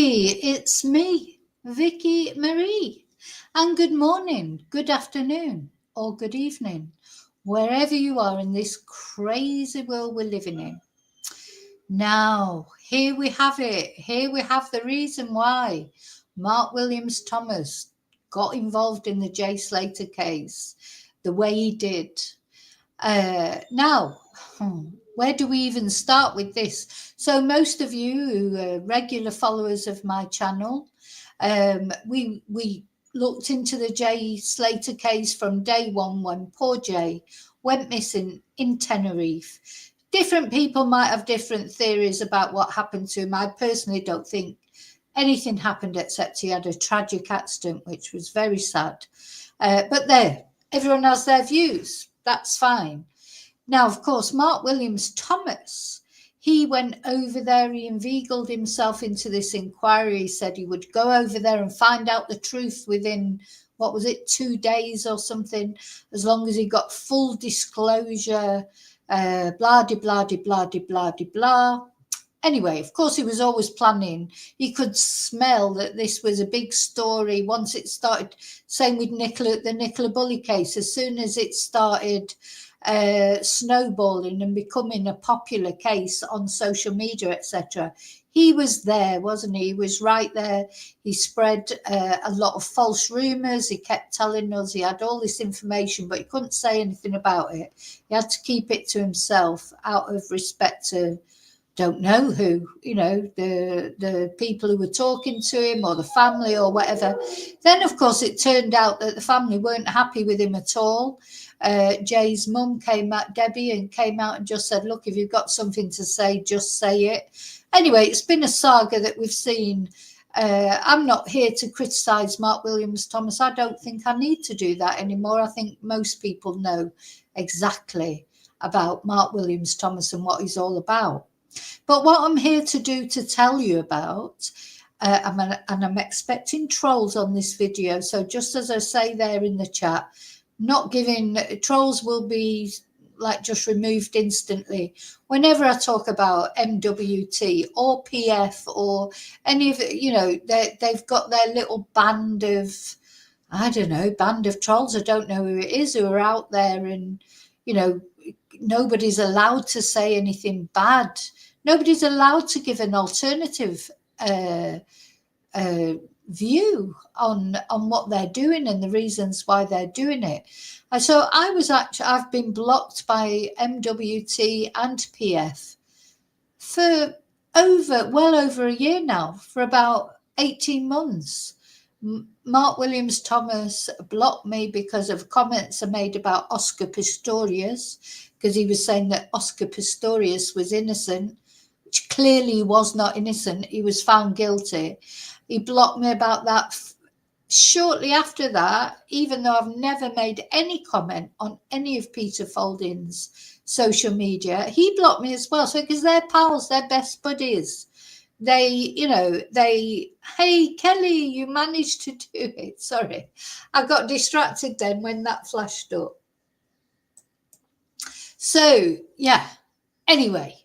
It's me, Vicki Marie. And good morning, good afternoon, or good evening, wherever you are in this crazy world we're living in. Now, here we have it. Here we have the reason why Mark Williams Thomas got involved in the Jay Slater case the way he did. Now, where do we even start with this? So most of you who are regular followers of my channel, we looked into the Jay Slater case from day one when poor Jay went missing in Tenerife. Different people might have different theories about what happened to him. I personally don't think anything happened except he had a tragic accident, which was very sad. But there, everyone has their views. That's fine. Now, of course, Mark Williams Thomas, he went over there, he inveigled himself into this inquiry. He said he would go over there and find out the truth within, 2 days or something, as long as he got full disclosure, blah, de, blah, de, blah, de, blah, de, blah. Anyway, of course, he was always planning. He could smell that this was a big story once it started. Same with the Nicola Bulley case. As soon as it started snowballing and becoming a popular case on social media, etc., he was there, wasn't he? He was right there. He spread a lot of false rumours. He kept telling us he had all this information, but he couldn't say anything about it. He had to keep it to himself out of respect to don't know who, the people who were talking to him or the family or whatever. Then, of course, it turned out that the family weren't happy with him at all. Jay's mum came out, Debbie, and came out and just said, look, if you've got something to say, just say it. Anyway, it's been a saga that we've seen. I'm not here to criticise Mark Williams Thomas. I don't think I need to do that anymore. I think most people know exactly about Mark Williams Thomas and what he's all about. But what I'm here to do to tell you about, I'm expecting trolls on this video. So just as I say there in the chat, not giving trolls will be like just removed instantly whenever I talk about MWT or PF or any of it. They've got their little band of trolls. I don't know who it is, who are out there, and nobody's allowed to say anything bad. Nobody's allowed to give an alternative view on what they're doing and the reasons why they're doing it. And so I've been blocked by MWT and PF for well over a year now, for about 18 months. Mark Williams Thomas blocked me because of comments I made about Oscar Pistorius, because he was saying that Oscar Pistorius was innocent, which clearly was not innocent. He was found guilty. He blocked me about that. Shortly after that, even though I've never made any comment on any of Peter Folding's social media, he blocked me as well. So because they're pals, they're best buddies. Hey, Kelly, you managed to do it. Sorry, I got distracted then when that flashed up. So, yeah, anyway,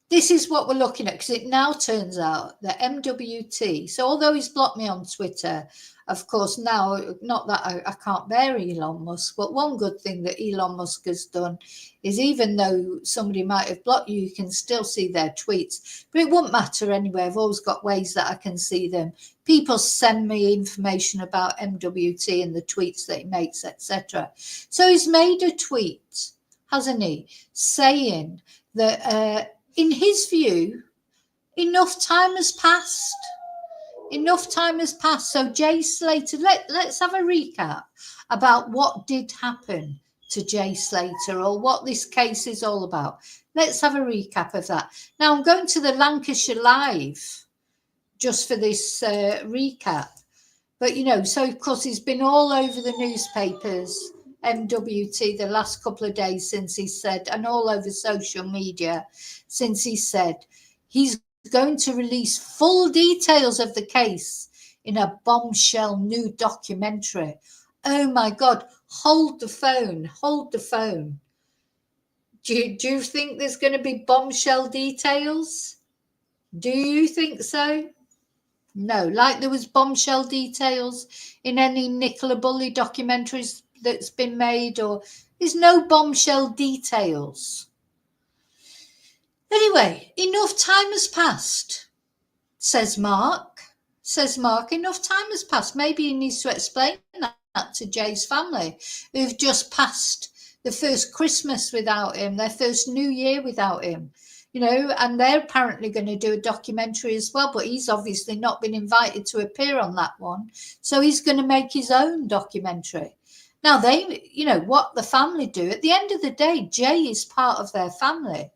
this is what we're looking at, because it now turns out that MWT, so although he's blocked me on Twitter, of course, now, not that I can't bear Elon Musk, but one good thing that Elon Musk has done is, even though somebody might have blocked you, you can still see their tweets. But it won't matter anyway. I've always got ways that I can see them. People send me information about MWT and the tweets that he makes, etc. So he's made a tweet, hasn't he, saying that in his view, enough time has passed. Enough time has passed. So Jay Slater, let's have a recap about what did happen to Jay Slater, or what this case is all about. Let's have a recap of that. Now, I'm going to the Lancashire Live just for this recap. But, so of course he's been all over the newspapers, MWT, the last couple of days since he said, and all over social media since he said he's going to release full details of the case in a bombshell new documentary. Oh my God, hold the phone. Do you think there's going to be bombshell details? Do you think so? No, like there was bombshell details in any Nicola Bulley documentaries that's been made, or there's no bombshell details. Anyway, enough time has passed, says Mark. Enough time has passed. Maybe he needs to explain that to Jay's family, who've just passed the first Christmas without him, their first New Year without him, and they're apparently going to do a documentary as well, but he's obviously not been invited to appear on that one. So he's going to make his own documentary. Now, what the family do, at the end of the day, Jay is part of their family.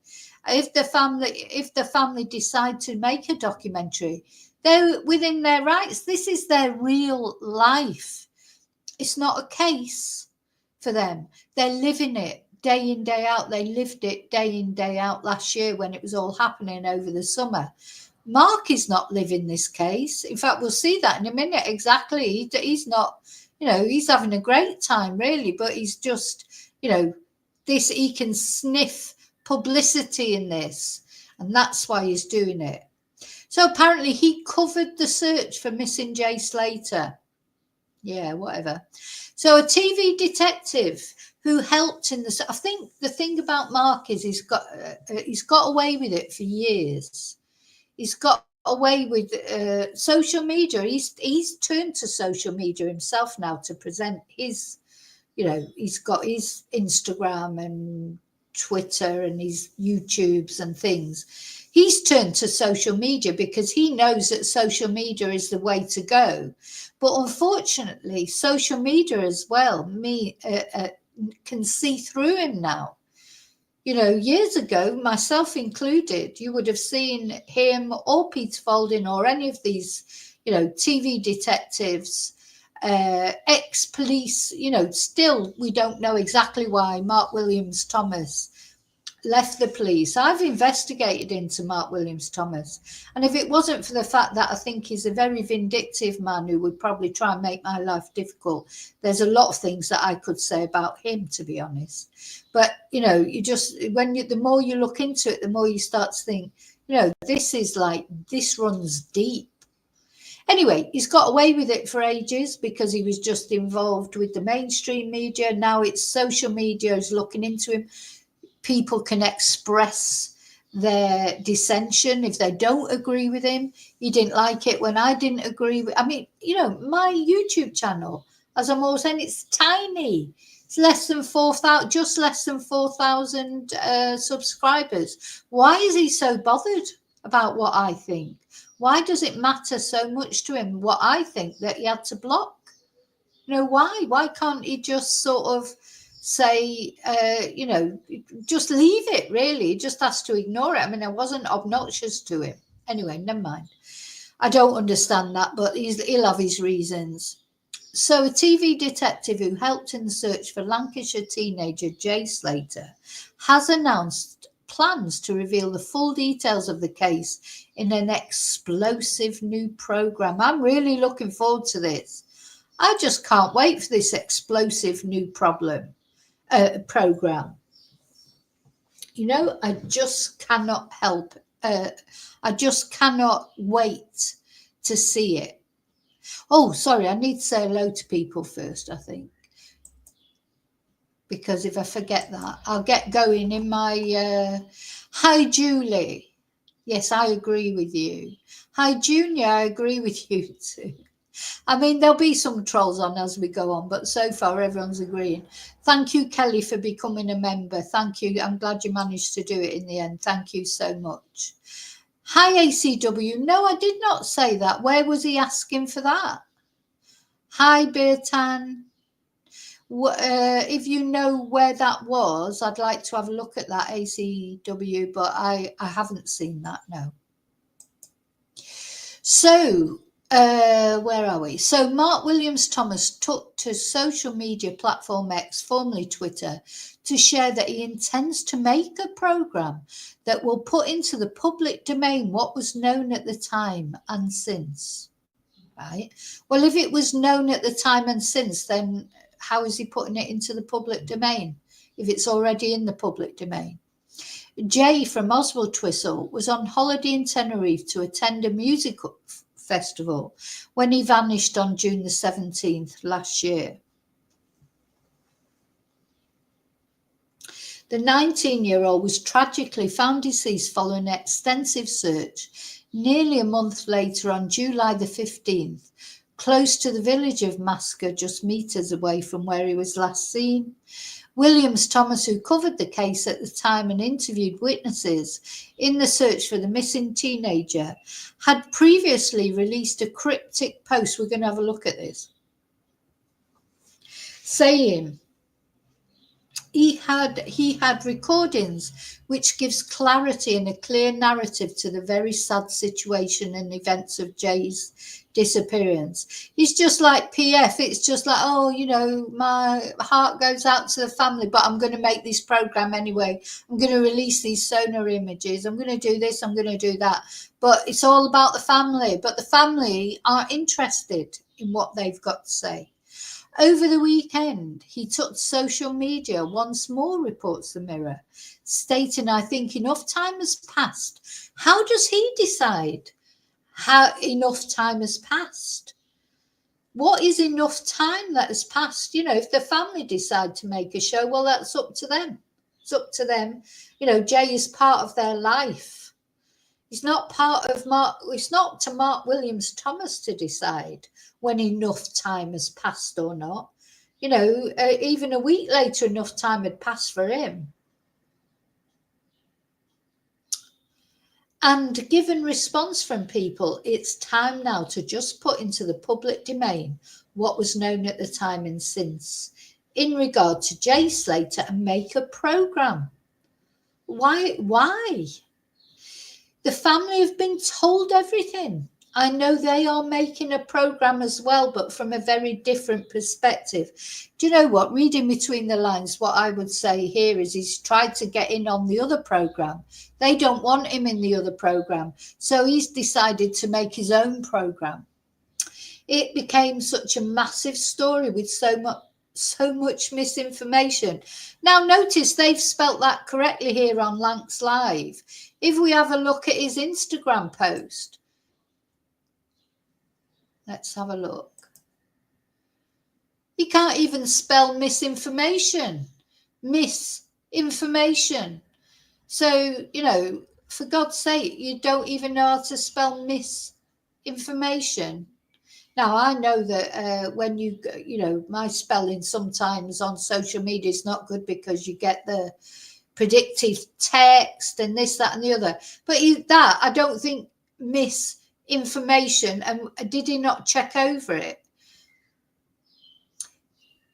If the family decide to make a documentary, they're within their rights. This is their real life. It's not a case for them. They're living it day in, day out. They lived it day in, day out last year when it was all happening over the summer. Mark is not living this case. In fact, we'll see that in a minute. Exactly. He's not, he's having a great time, really, but he's just, he can sniff publicity in this, and that's why he's doing it. So apparently he covered the search for missing Jay Slater. Yeah, whatever. So a TV detective who helped in the, I think the thing about Mark is he's got away with it for years. He's got away with social media. He's turned to social media himself now to present his, he's got his Instagram and Twitter and his YouTubes and things. He's turned to social media because he knows that social media is the way to go. But unfortunately, social media as well can see through him now. Years ago, myself included, you would have seen him or Peter Folding or any of these, TV detectives, ex-police, still we don't know exactly why Mark Williams Thomas left the police. I've investigated into Mark Williams Thomas, and if it wasn't for the fact that I think he's a very vindictive man who would probably try and make my life difficult, there's a lot of things that I could say about him, to be honest. But the more you look into it, the more you start to think, this runs deep. Anyway, he's got away with it for ages because he was just involved with the mainstream media. Now it's social media is looking into him. People can express their dissension if they don't agree with him. He didn't like it when I didn't agree with. I mean, my YouTube channel, as I'm always saying, it's tiny. It's less than 4,000, just less than 4,000 subscribers. Why is he so bothered about what I think? Why does it matter so much to him what I think that he had to block? Why? Why can't he just sort of say, just leave it, really? He just has to ignore it. I mean, I wasn't obnoxious to him. Anyway, never mind. I don't understand that, but he'll have his reasons. So a TV detective who helped in the search for Lancashire teenager Jay Slater has announced plans to reveal the full details of the case in an explosive new program. I'm really looking forward to this. I just can't wait for this explosive new program. I just cannot help. I just cannot wait to see it. Oh, sorry, I need to say hello to people first, I think. Because if I forget that, I'll get going in my... Hi, Julie. Yes, I agree with you. Hi, Junior, I agree with you too. I mean, there'll be some trolls on as we go on, but so far everyone's agreeing. Thank you, Kelly, for becoming a member. Thank you. I'm glad you managed to do it in the end. Thank you so much. Hi, ACW. No, I did not say that. Where was he asking for that? Hi, Beertan. If you know where that was, I'd like to have a look at that, ACW, but I haven't seen that, no. So, where are we? So Mark Williams Thomas took to social media platform X, formerly Twitter, to share that he intends to make a program that will put into the public domain what was known at the time and since. Right? Well, if it was known at the time and since, then how is he putting it into the public domain if it's already in the public domain? Jay from Oswaldtwistle was on holiday in Tenerife to attend a music festival when he vanished on June the 17th last year. The 19-year-old was tragically found deceased following an extensive search nearly a month later on July the 15th, close to the village of Masker, just metres away from where he was last seen. Williams Thomas, who covered the case at the time and interviewed witnesses in the search for the missing teenager, had previously released a cryptic post. We're going to have a look at this, saying he had recordings which gives clarity and a clear narrative to the very sad situation and events of Jay's disappearance. He's just like PF. It's just like, oh, you know, my heart goes out to the family, but I'm going to make this program anyway. I'm going to release these sonar images. I'm going to do this. I'm going to do that. But it's all about the family. But the family aren't interested in what they've got to say. Over the weekend, he took social media once more, reports the Mirror, stating, I think enough time has passed. How does he decide how enough time has passed? What is enough time that has passed? You know, if the family decide to make a show, well, that's up to them. It's up to them. You know, Jay is part of their life. He's not part of Mark. It's not to Mark Williams Thomas to decide when enough time has passed or not. You know, even a week later, enough time had passed for him. And given response from people, it's time now to just put into the public domain what was known at the time and since in regard to Jay Slater and make a programme. Why? The family have been told everything. I know they are making a programme as well, but from a very different perspective. Do you know what? Reading between the lines, what I would say here is he's tried to get in on the other programme. They don't want him in the other programme. So he's decided to make his own programme. It became such a massive story with so much misinformation. Now, notice they've spelt that correctly here on Lancs Live. If we have a look at his Instagram post, let's have a look. He can't even spell misinformation. Misinformation. So, you know, for God's sake, you don't even know how to spell misinformation. Now, I know that when you know, my spelling sometimes on social media is not good because you get the predictive text and this, that, and the other. But that, I don't think misinformation, and did he not check over it?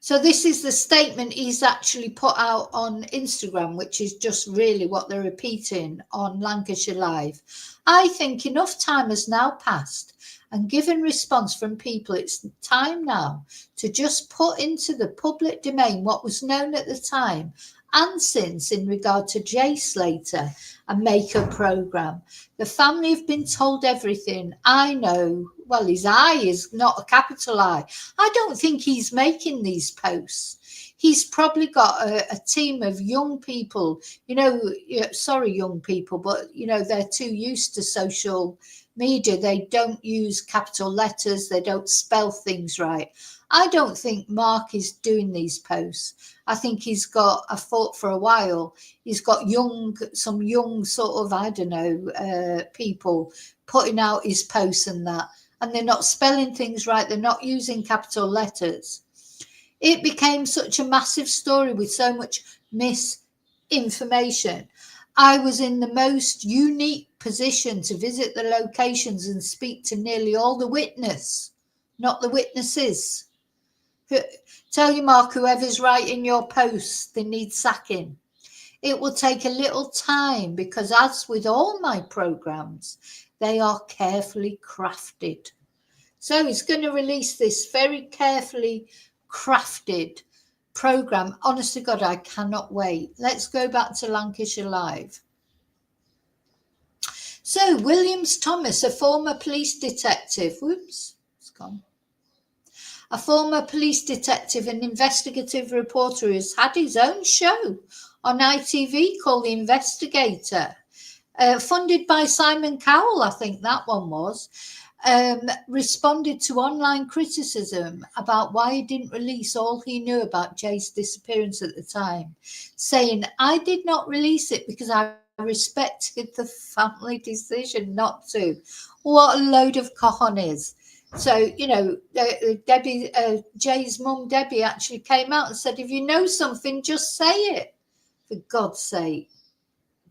So this is the statement he's actually put out on Instagram, which is just really what they're repeating on Lancashire Live. I think enough time has now passed, and given response from people, it's time now to just put into the public domain what was known at the time and since in regard to Jay Slater and make a programme. The family have been told everything. I know, well, his I is not a capital I. I don't think he's making these posts. He's probably got a team of young people, you know, sorry, young people, but, you know, they're too used to social media. They don't use capital letters. They don't spell things right. I don't think Mark is doing these posts. I think he's got, I thought for a while, he's got some young sort of, I don't know, people putting out his posts and that. And they're not spelling things right. They're not using capital letters. It became such a massive story with so much misinformation. I was in the most unique position to visit the locations and speak to nearly all the witnesses, not the witnesses. Tell you, Mark, whoever's writing your posts, they need sacking. It will take a little time because, as with all my programs, they are carefully crafted. So he's going to release this very carefully crafted program. Honest to God, I cannot wait. Let's go back to Lancashire Live. So Williams Thomas, a former police detective, whoops, it's gone. A former police detective and investigative reporter who's had his own show on ITV called The Investigator, funded by Simon Cowell, I think that one was. responded to online criticism about why he didn't release all he knew about Jay's disappearance at the time, saying, "I did not release it because I respected the family decision not to." What a load of cojones. So, you know, Debbie, Jay's mum, Debbie, actually came out and said, if you know something, just say it. For God's sake.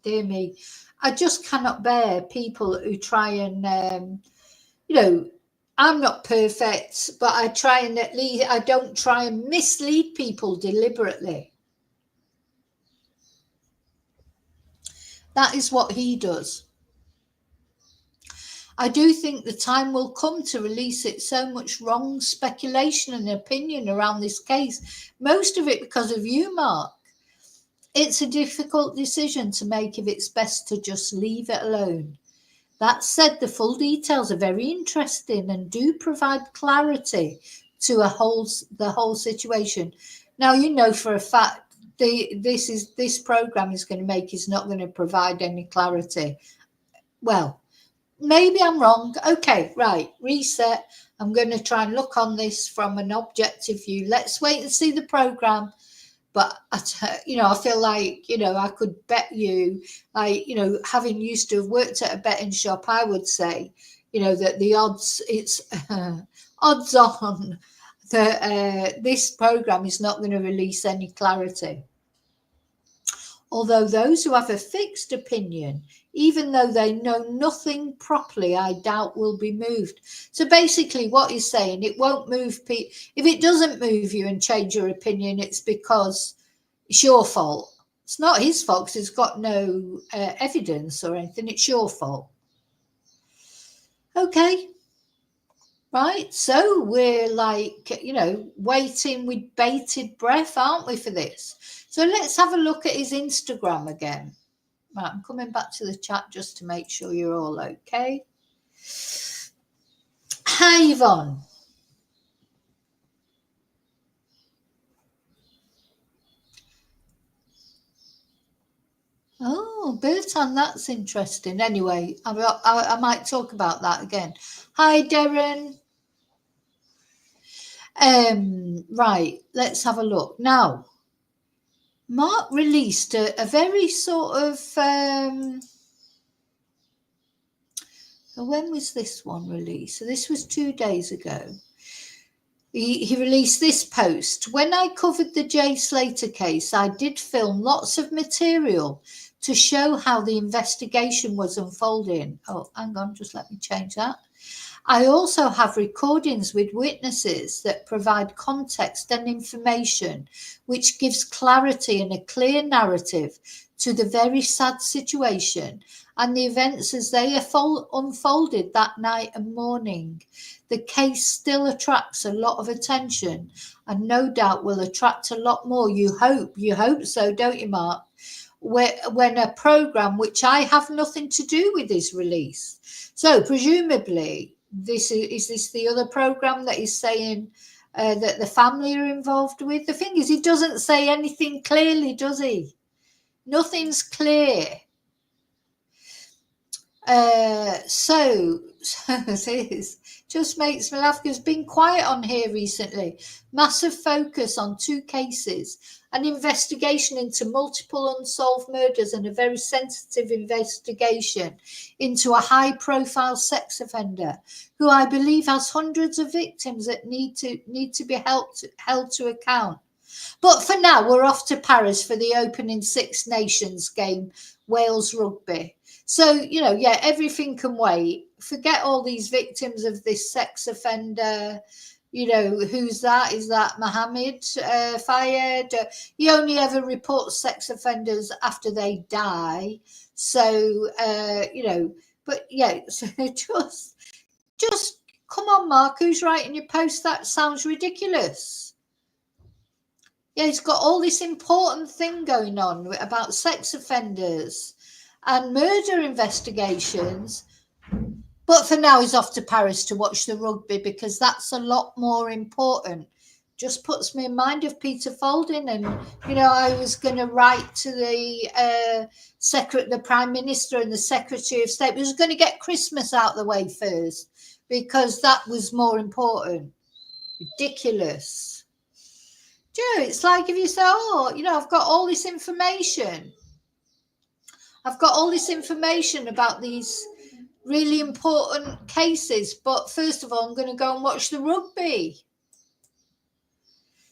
Dear me. I just cannot bear people who try and, you know, I'm not perfect, but I try and at least, I don't try and mislead people deliberately. That is what he does. I do think the time will come to release it. So much wrong speculation and opinion around this case, most of it because of you, Mark. It's a difficult decision to make if it's best to just leave it alone. That said, the full details are very interesting and do provide clarity to the whole situation. Now, you know for a fact this program is going to make is not going to provide any clarity. Well, maybe I'm wrong. Okay, right, reset. I'm going to try and look on this from an objective view. Let's wait and see the program. But, you know, I feel like, you know, I could bet you, like, you know, having used to have worked at a betting shop, I would say, you know, that the odds, it's odds on that this program is not going to release any clarity. Although those who have a fixed opinion, even though they know nothing properly, I doubt will be moved. So basically what he's saying, it won't move people. If it doesn't move you and change your opinion, it's because it's your fault. It's not his fault because he's got no evidence or anything. It's your fault. Okay. Right. So we're like, you know, waiting with bated breath, aren't we, for this? So let's have a look at his Instagram again. Right, I'm coming back to the chat just to make sure you're all okay. Hi, Yvonne. Oh, Bertan, that's interesting. Anyway, I might talk about that again. Hi, Darren. Right, let's have a look. Now, Mark released a very sort of... when was this one released? So this was 2 days ago. He released this post. When I covered the Jay Slater case, I did film lots of material to show how the investigation was unfolding. Oh, hang on, just let me change that. I also have recordings with witnesses that provide context and information, which gives clarity and a clear narrative to the very sad situation and the events as they unfolded that night and morning. The case still attracts a lot of attention and no doubt will attract a lot more. You hope so, don't you, Mark? When a program, which I have nothing to do with, is released. So presumably, is this the other program that he's saying that the family are involved with? The thing is, he doesn't say anything clearly, does he? Nothing's clear. So this just makes me laugh because it's been quiet on here recently. Massive focus on 2 cases, an investigation into multiple unsolved murders and a very sensitive investigation into a high-profile sex offender who I believe has hundreds of victims that need to be held to account. But for now, we're off to Paris for the opening Six Nations game, Wales Rugby. So, you know, yeah, everything can wait. Forget all these victims of this sex offender. You know, who's that? Is that Mohammed Fayed? He only ever reports sex offenders after they die. So, you know, but yeah, so just come on, Mark, who's writing your post? That sounds ridiculous. Yeah, he's got all this important thing going on about sex offenders and murder investigations. But for now, he's off to Paris to watch the rugby because that's a lot more important. Just puts me in mind of Peter Folding. And, you know, I was going to write to the Prime Minister and the Secretary of State. We was going to get Christmas out of the way first because that was more important. Ridiculous. Do you know, it's like if you say, oh, you know, I've got all this information. I've got all this information about these really important cases, but first of all, I'm going to go and watch the rugby.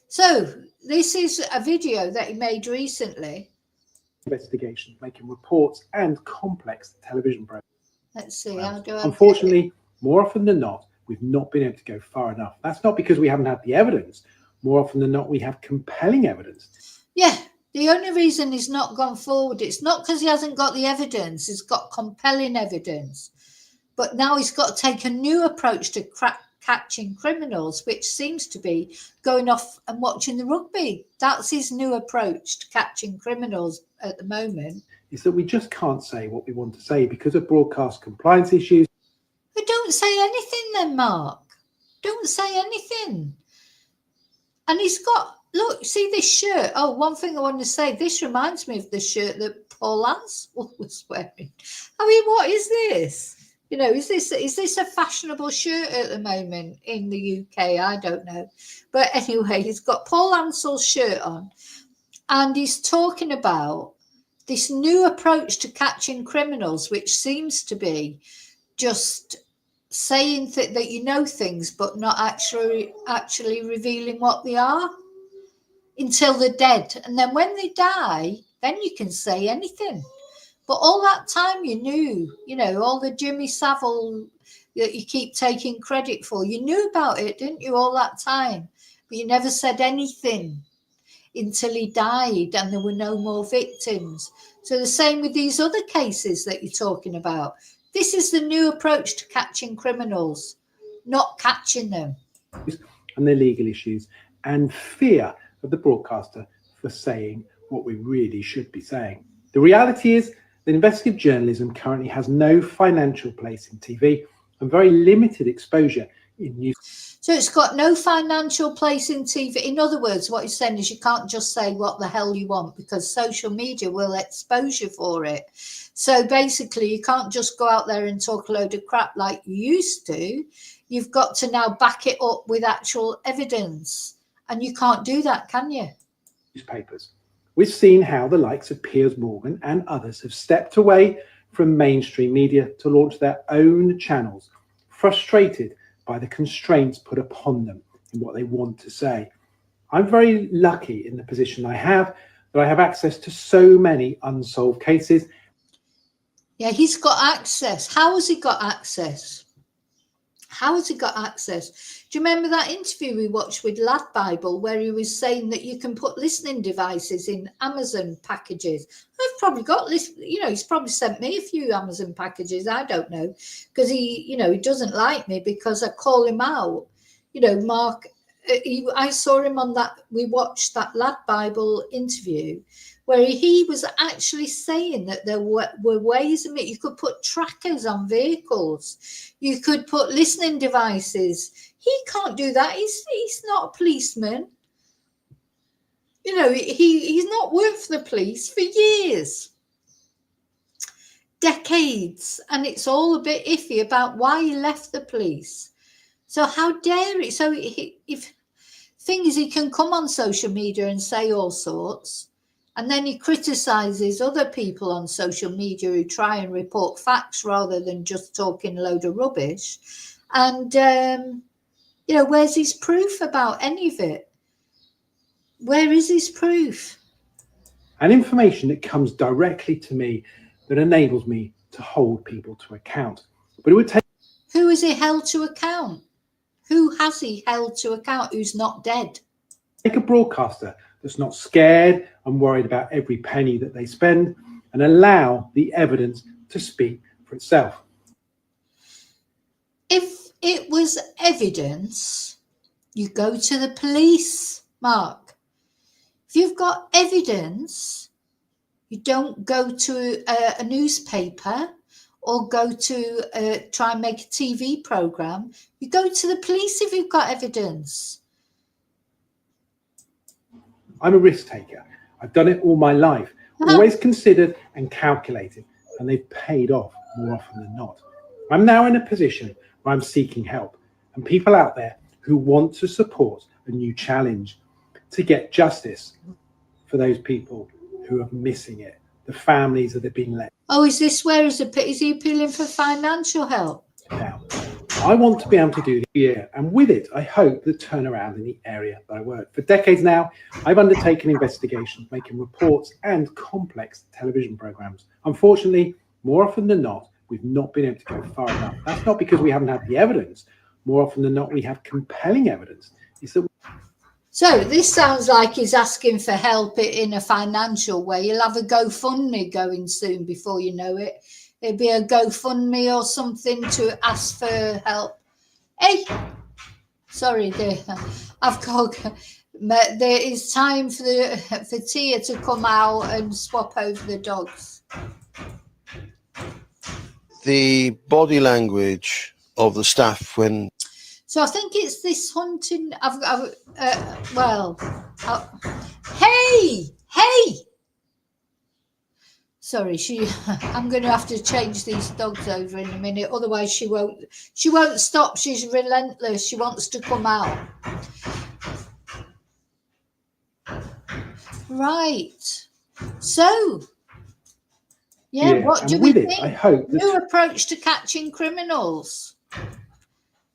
So this is a video that he made recently. Investigation, making reports and complex television programs. Let's see, how do I... Unfortunately, more often than not, we've not been able to go far enough. That's not because we haven't had the evidence. More often than not, we have compelling evidence. Yeah, the only reason he's not gone forward, it's not because he hasn't got the evidence. He's got compelling evidence. But now he's got to take a new approach to catching criminals, which seems to be going off and watching the rugby. That's his new approach to catching criminals at the moment. Is that we just can't say what we want to say because of broadcast compliance issues. But don't say anything then, Mark. Don't say anything. And he's got, look, see this shirt. Oh, one thing I want to say, this reminds me of the shirt that Paul Oswaldtwistle was wearing. I mean, what is this? You know, is this a fashionable shirt at the moment in the UK? I don't know. But anyway, he's got Paul Ansell's shirt on and he's talking about this new approach to catching criminals, which seems to be just saying that you know things, but not actually revealing what they are until they're dead. And then when they die, then you can say anything. But all that time you knew, you know, all the Jimmy Savile that you keep taking credit for, you knew about it, didn't you, all that time? But you never said anything until he died and there were no more victims. So the same with these other cases that you're talking about. This is the new approach to catching criminals, not catching them. And their legal issues and fear of the broadcaster for saying what we really should be saying. The reality is that investigative journalism currently has no financial place in TV and very limited exposure in news. So it's got no financial place in TV. In other words, what he's saying is you can't just say what the hell you want because social media will expose you for it. So basically, you can't just go out there and talk a load of crap like you used to. You've got to now back it up with actual evidence. And you can't do that, can you? Newspapers. We've seen how the likes of Piers Morgan and others have stepped away from mainstream media to launch their own channels, frustrated by the constraints put upon them in what they want to say. I'm very lucky in the position I have, that I have access to so many unsolved cases. Yeah, he's got access. How has he got access? How has he got access? Do you remember that interview we watched with Lad Bible where he was saying that you can put listening devices in Amazon packages? I've probably got, you know, he's probably sent me a few Amazon packages. I don't know, because he, you know, he doesn't like me because I call him out. You know, Mark, I saw him on that, we watched that Lad Bible interview where he was actually saying that there were ways in which you could put trackers on vehicles. You could put listening devices. He can't do that. He's not a policeman. You know, he's not worked for the police for years, decades, and it's all a bit iffy about why he left the police. So how dare he? So if thing is, he can come on social media and say all sorts. And then he criticises other people on social media who try and report facts rather than just talking a load of rubbish. And, you know, where's his proof about any of it? Where is his proof? And information that comes directly to me that enables me to hold people to account. But it would take... Who is he held to account? Who has he held to account who's not dead? Take a broadcaster that's not scared and worried about every penny that they spend and allow the evidence to speak for itself. If it was evidence, you go to the police, Mark. If you've got evidence, you don't go to a newspaper or go to try and make a TV program. You go to the police if you've got evidence. I'm a risk taker. I've done it all my life, always considered and calculated, and they've paid off more often than not. I'm now in a position where I'm seeking help, and people out there who want to support a new challenge to get justice for those people who are missing it, the families that have been let Oh, is this where is he appealing for financial help? down. I want to be able to do this year, and with it, I hope the turnaround in the area that I work. For decades now, I've undertaken investigations, making reports and complex television programs. Unfortunately, more often than not, we've not been able to go far enough. That's not because we haven't had the evidence. More often than not, we have compelling evidence. So this sounds like he's asking for help in a financial way. He'll have a GoFundMe going soon before you know it. It'd be a GoFundMe or something to ask for help. Hey, sorry, I've got. There is time for Tia to come out and swap over the dogs. The body language of the staff when. So I think it's this hunting. Hey. Sorry, I'm going to have to change these dogs over in a minute. Otherwise, she won't stop. She's relentless. She wants to come out. Right. So, yeah. What do we think? I hope new approach to catching criminals.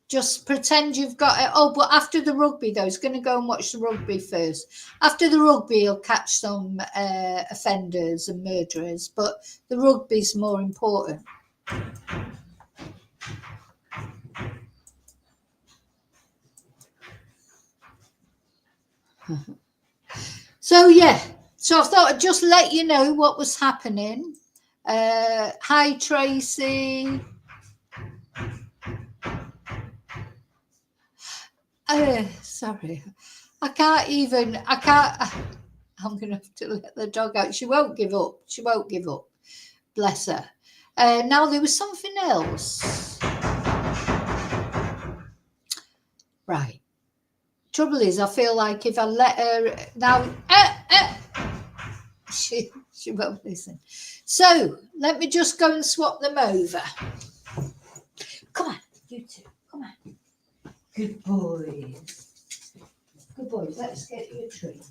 Just pretend you've got it. Oh, but after the rugby, though, he's going to go and watch the rugby first. After the rugby, he'll catch some offenders and murderers, but the rugby's more important. So, yeah. So I thought I'd just let you know what was happening. Hi, Tracy. Sorry, I'm going to have to let the dog out. She won't give up. Bless her. Now there was something else. Right. Trouble is, I feel like if I let her now, she won't listen. So let me just go and swap them over. Come on, you two. Come on. Good boys. Good boys. Let's get you a treat.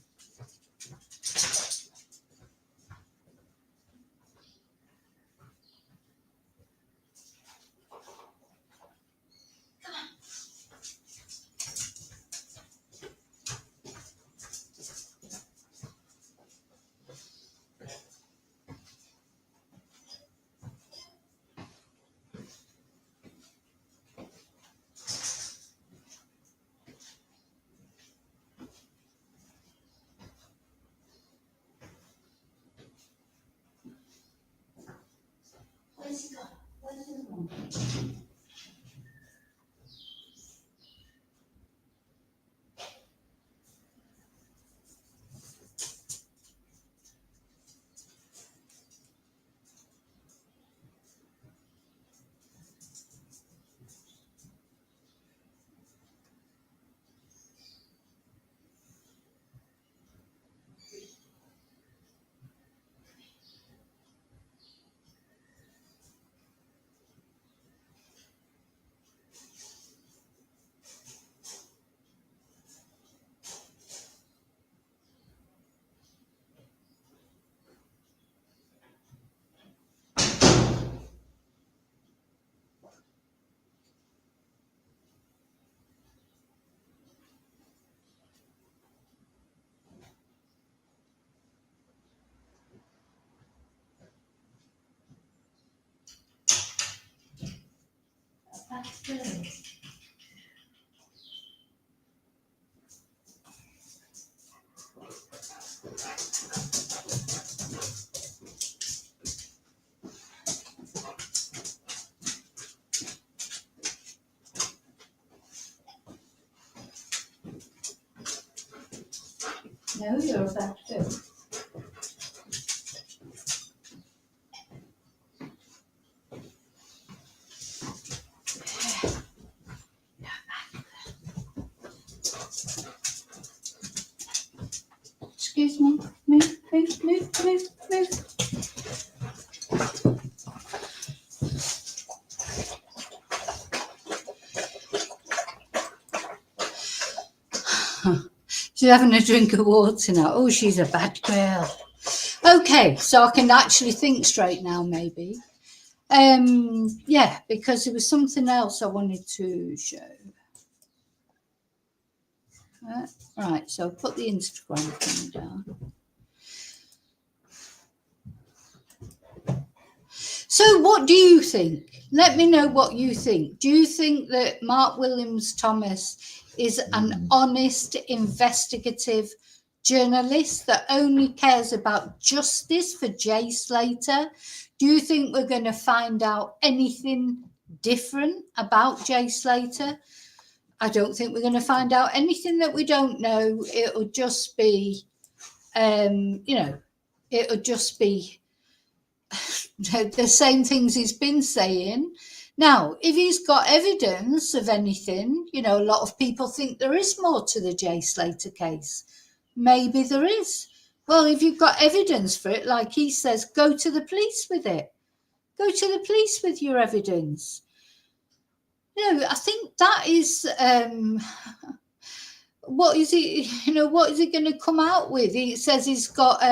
Where's he gone? Where's the one? That's good. No, you're about to. Excuse me. Move. She's having a drink of water now. Oh, she's a bad girl. Okay, so I can actually think straight now, maybe. Yeah, because there was something else I wanted to show. Right, so I'll put the Instagram thing down. So what do you think? Let me know what you think. Do you think that Mark Williams Thomas is an honest, investigative journalist that only cares about justice for Jay Slater? Do you think we're going to find out anything different about Jay Slater? I don't think we're going to find out anything that we don't know. It'll just be, it'll just be the same things he's been saying. Now, if he's got evidence of anything, a lot of people think there is more to the Jay Slater case. Maybe there is. Well, if you've got evidence for it, like he says, go to the police with it. Go to the police with your evidence. I think that is what is he? What is he going to come out with? He says he's got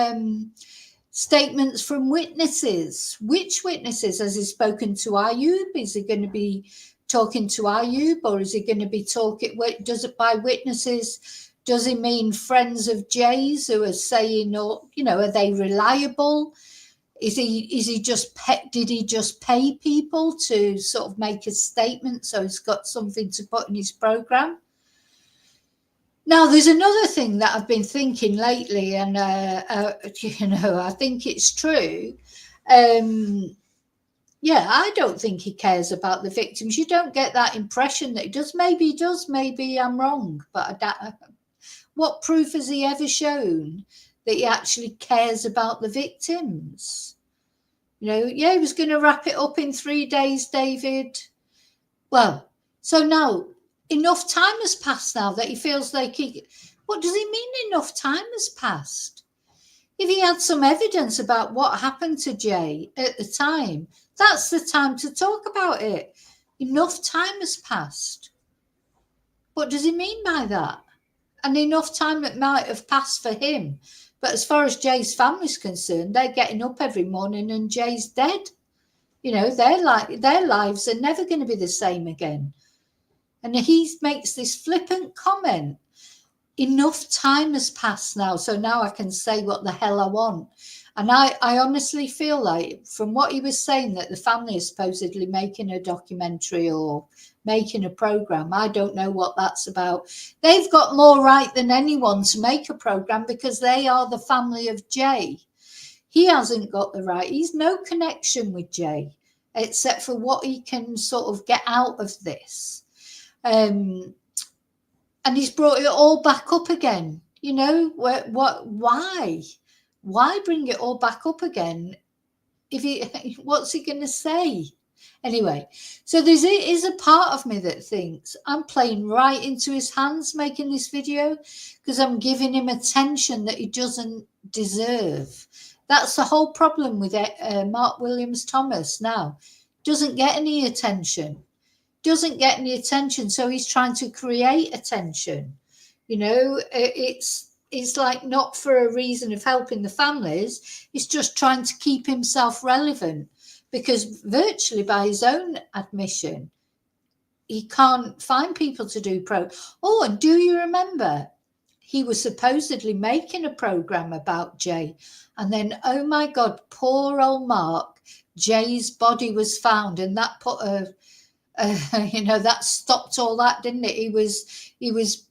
statements from witnesses. Which witnesses? Has he spoken to Ayub? Is he going to be talking to Ayub, or is he going to be talking? Does it by witnesses? Does he mean friends of Jay's who are saying, or are they reliable? Did he just pay people to sort of make a statement so he's got something to put in his program? Now, there's another thing that I've been thinking lately, and I think it's true. I don't think he cares about the victims. You don't get that impression that he does. Maybe he does. Maybe I'm wrong. But what proof has he ever shown that he actually cares about the victims? He was going to wrap it up in 3 days, David. Well, so now enough time has passed now that he feels like what does he mean enough time has passed? If he had some evidence about what happened to Jay at the time, that's the time to talk about it. Enough time has passed. What does he mean by that? And enough time it might have passed for him. But as far as Jay's family's concerned, they're getting up every morning and Jay's dead. Their lives are never going to be the same again. And he makes this flippant comment. Enough time has passed now, so now I can say what the hell I want. And I honestly feel like, from what he was saying, that the family is supposedly making a documentary or making a program. I don't know what that's about. They've got more right than anyone to make a program because they are the family of Jay. He hasn't got the right. He's no connection with Jay, except for what he can sort of get out of this. And he's brought it all back up again. Why bring it all back up again? What's he going to say? Anyway, so there is a part of me that thinks I'm playing right into his hands making this video because I'm giving him attention that he doesn't deserve. That's the whole problem with Mark Williams Thomas now. Doesn't get any attention. So he's trying to create attention. It's like not for a reason of helping the families. He's just trying to keep himself relevant because virtually by his own admission, he can't find people to do Oh, and do you remember? He was supposedly making a program about Jay. And then, oh my God, poor old Mark, Jay's body was found. And that put that stopped all that, didn't it? He was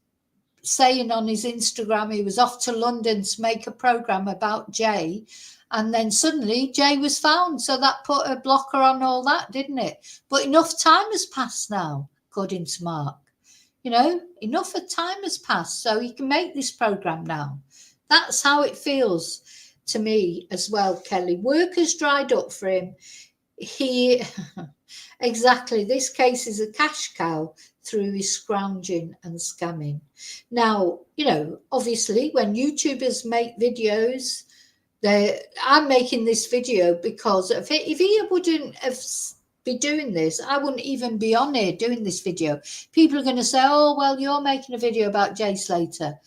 saying on his Instagram he was off to London to make a program about Jay, and then suddenly Jay was found, so that put a blocker on all that, didn't it? But enough time has passed now, according to Mark. Enough of time has passed, so he can make this program now. That's how it feels to me as well, Kelly. Work has dried up for him. Exactly, this case is a cash cow through his scrounging and scamming. Now, obviously when YouTubers make videos, I'm making this video because if he wouldn't have be doing this, I wouldn't even be on here doing this video. People are going to say, oh, well, you're making a video about Jay Slater.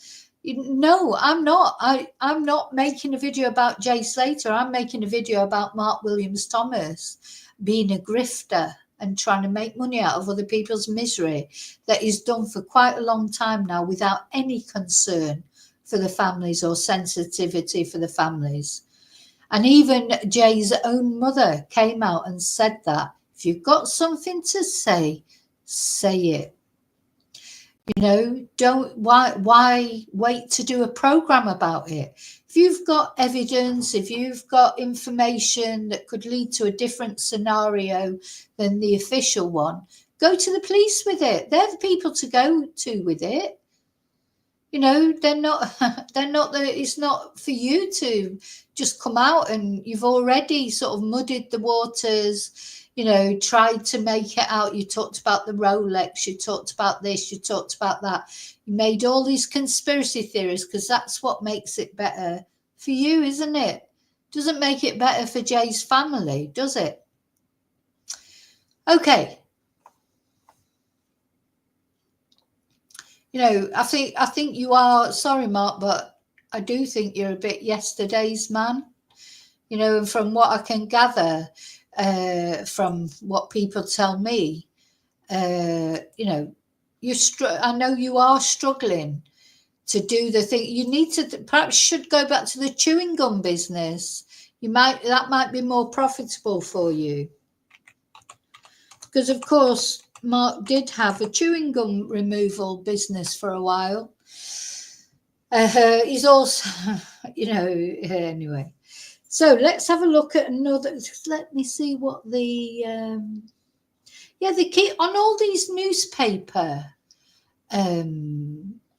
No, I'm not. I'm not making a video about Jay Slater. I'm making a video about Mark Williams Thomas being a grifter and trying to make money out of other people's misery that he's done for quite a long time now without any concern for the families or sensitivity for the families. And even Jay's own mother came out and said that if you've got something to say, say it. You know, why wait to do a program about it? If you've got evidence, if you've got information that could lead to a different scenario than the official one, go to the police with it. They're the people to go to with it. You know, it's not for you to just come out, and you've already sort of muddied the waters, you know, tried to make it out. You talked about the Rolex, you talked about this, you talked about that. You made all these conspiracy theories because that's what makes it better for you, isn't it? Doesn't make it better for Jay's family, does it? Okay. You know, I think you are, sorry, Mark, but I do think you're a bit yesterday's man. You know, and from what I can gather, from what people tell me, you know, I know you are struggling to do the thing. You need to perhaps should go back to the chewing gum business. That might be more profitable for you, because of course Mark did have a chewing gum removal business for a while. He's also, you know, anyway. So let's have a look at another. Let me see what the the key on all these newspaper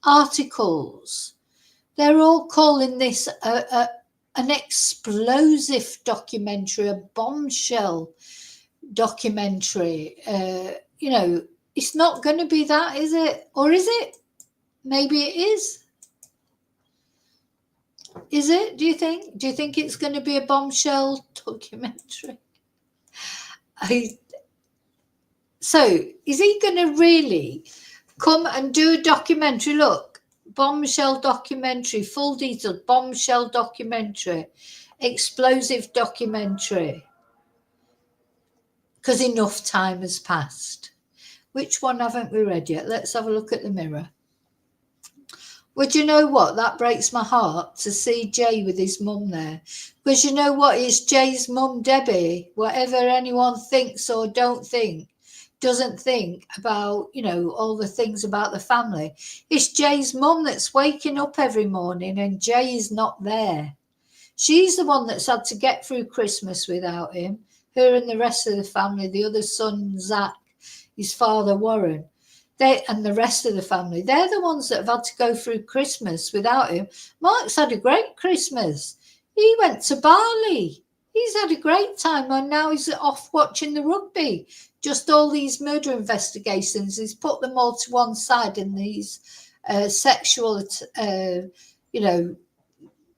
articles. They're all calling this an explosive documentary, a bombshell documentary. You know, it's not going to be that, is it? Or is it? Maybe it is. Is it? Do you think it's going to be a bombshell documentary? So is he going to really come and do a documentary? Look, bombshell documentary, full detail, bombshell documentary, explosive documentary. Because enough time has passed. Which one haven't we read yet? Let's have a look at the Mirror. Well, do you know what? That breaks my heart to see Jay with his mum there. Because you know what? It's Jay's mum, Debbie. Whatever anyone thinks or don't think, doesn't think about, you know, all the things about the family. It's Jay's mum that's waking up every morning and Jay is not there. She's the one that's had to get through Christmas without him. Her and the rest of the family, the other son, Zach, his father, Warren. And the rest of the family, they're the ones that have had to go through Christmas without him. Mark's had a great Christmas. He went to Bali. He's had a great time, and now he's off watching the rugby. Just all these murder investigations, he's put them all to one side, and these sexual, you know,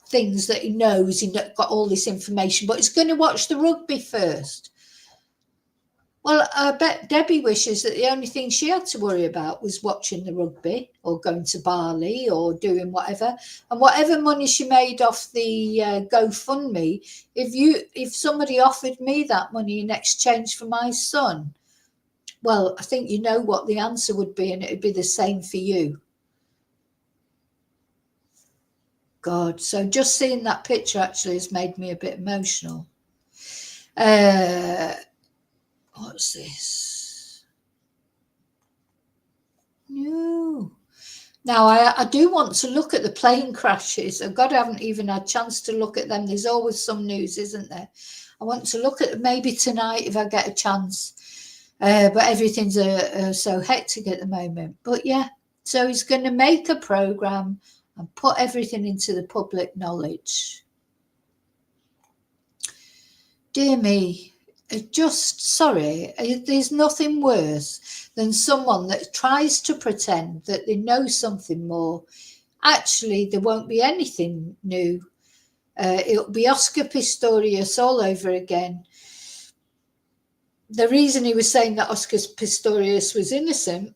things that he knows. He's got all this information, but he's going to watch the rugby first. Well, I bet Debbie wishes that the only thing she had to worry about was watching the rugby or going to Bali or doing whatever. And whatever money she made off the GoFundMe, if somebody offered me that money in exchange for my son, well, I think you know what the answer would be, and it would be the same for you. God, so just seeing that picture actually has made me a bit emotional. What's this? No. Now, I do want to look at the plane crashes. God, I haven't even had a chance to look at them. There's always some news, isn't there? I want to look at them maybe tonight if I get a chance. But everything's so hectic at the moment. But yeah, so he's going to make a program and put everything into the public knowledge. Dear me. There's nothing worse than someone that tries to pretend that they know something more. Actually, there won't be anything new. It'll be Oscar Pistorius all over again. The reason he was saying that Oscar Pistorius was innocent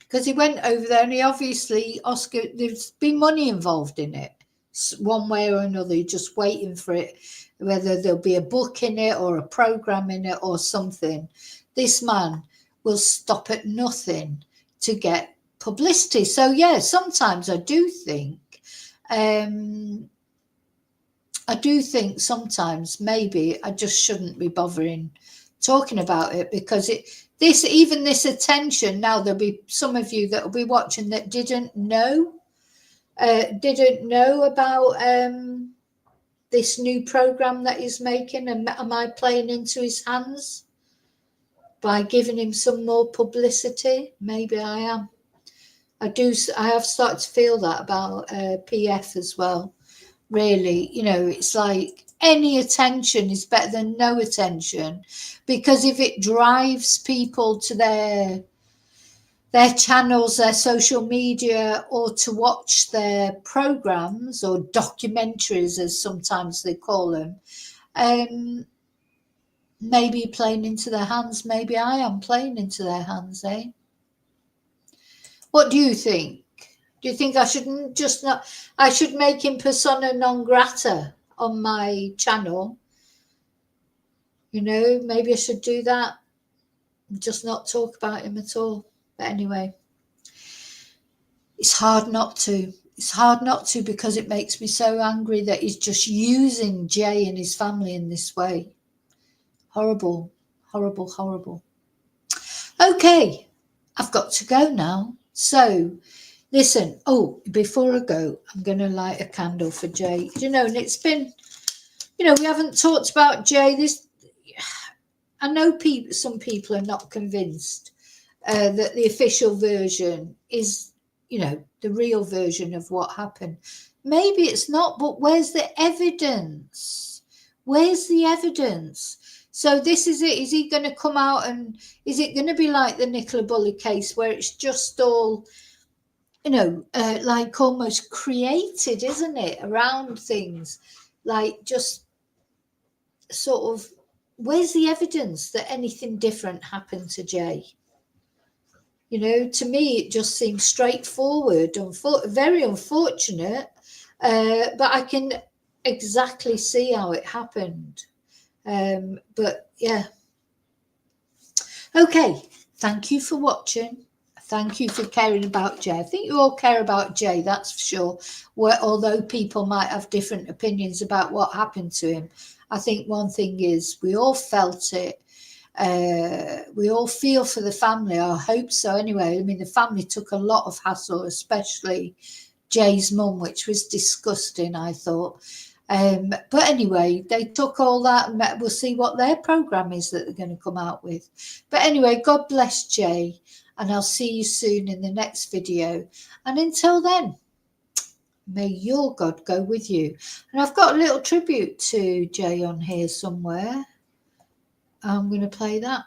because he went over there and he obviously, Oscar, there's been money involved in it, one way or another. You're just waiting for it, whether there'll be a book in it or a program in it or something. This man will stop at nothing to get publicity. So yeah, sometimes I do think sometimes maybe I just shouldn't be bothering talking about it, because this attention, now there'll be some of you that will be watching that didn't know about this new program that he's making, and am I playing into his hands by giving him some more publicity? Maybe I am. I have started to feel that about PF as well. Really, it's like any attention is better than no attention, because if it drives people to their channels, their social media, or to watch their programs or documentaries, as sometimes they call them, maybe playing into their hands. Maybe I am playing into their hands, eh? What do you think? Do you think I should make him persona non grata on my channel? Maybe I should do that. Just not talk about him at all. But anyway, it's hard not to. It's hard not to, because it makes me so angry that he's just using Jay and his family in this way. Horrible, horrible, horrible. Okay, I've got to go now. So, listen, before I go, I'm going to light a candle for Jay. And it's been, we haven't talked about Jay. I know some people are not convinced that the official version is, the real version of what happened. Maybe it's not, but where's the evidence? Where's the evidence? So this is it. Is he going to come out, and is it going to be like the Nicola Bulley case, where it's just all, like almost created, isn't it, around things? Like, just sort of, where's the evidence that anything different happened to Jay? To me, it just seems straightforward, very unfortunate, but I can exactly see how it happened. But yeah. Okay, thank you for watching. Thank you for caring about Jay. I think you all care about Jay, that's for sure. Although people might have different opinions about what happened to him, I think one thing is we all felt it. We all feel for the family. I hope so anyway. I mean, the family took a lot of hassle, especially Jay's mum, which was disgusting, I thought. But anyway, they took all that, and we'll see what their program is that they're going to come out with. But anyway, God bless Jay, and I'll see you soon in the next video. And until then, may your God go with you. And I've got a little tribute to Jay on here somewhere. I'm going to play that.